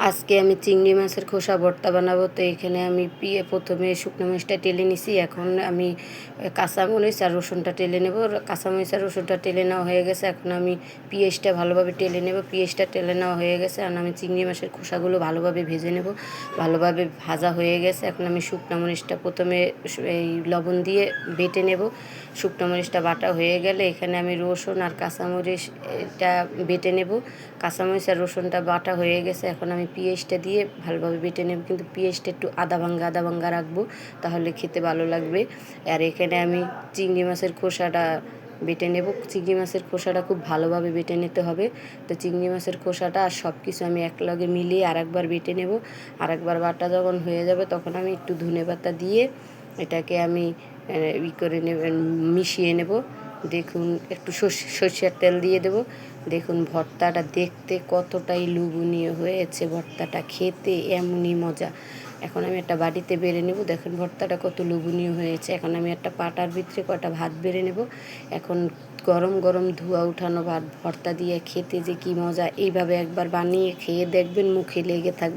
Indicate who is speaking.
Speaker 1: আজকে আমি চিংড়ি মাছের খোসা ভর্তা বানাবো। তো এখানে আমি প্রথমে শুকনো মরিচটা টেলে নিছি। এখন আমি কাঁচামরিচ আর রসুনটা টেলে নেব। কাঁচামরিচ আর রসুনটা টেলে নেওয়া হয়ে গেছে। এখন আমি পেঁয়াজটা ভালোভাবে টেলে নেব। পেঁয়াজটা টেলে নেওয়া হয়ে গেছে। আর আমি চিংড়ি মাছের খোসাগুলো ভালোভাবে ভেজে নেব। ভালোভাবে ভাজা হয়ে গেছে। এখন আমি শুকনো মরিচটা প্রথমে এই লবণ দিয়ে বেটে নেব। শুকনো মরিচটা বাটা হয়ে গেলে এখানে আমি রসুন আর কাঁচামরিচ এটা বেটে নেব। কাঁচামরিচ আর রসুনটা বাটা হয়ে গেছে। এখন আমি পেঁয়াজটা দিয়ে ভালোভাবে বেটে নেব, কিন্তু পেঁয়াজটা একটু আদা ভাঙ্গা রাখবো, তাহলে খেতে ভালো লাগবে। আর এখানে আমি চিংড়ি মাছের খোসাটা বেটে নেব। চিংড়ি মাছের খোসাটা খুব ভালোভাবে বেটে নিতে হবে। তো চিংড়ি মাছের খোসাটা আর সব কিছু আমি একলগে মিলিয়ে আরেকবার বেটে নেব। আরেকবার বাটা যখন হয়ে যাবে তখন আমি একটু ধনেপাতা দিয়ে এটাকে আমি করে মিশিয়ে নেব। দেখুন, একটু সরষের তেল দিয়ে দেব। দেখুন ভর্তাটা দেখতে কতটাই লোভনীয় হয়েছে, ভর্তাটা খেতে এমনই মজা। এখন আমি একটা বাটিতে বেড়ে নেব। দেখুন ভর্তাটা কত লোভনীয় হয়েছে। এখন আমি একটা পাটার ভিতরে কটা ভাত বেড়ে নেব। এখন গরম গরম ধোঁয়া উঠানো ভাত ভর্তা দিয়ে খেতে যে কী মজা! এইভাবে একবার বানিয়ে খেয়ে দেখবেন, মুখে লেগে থাকবে।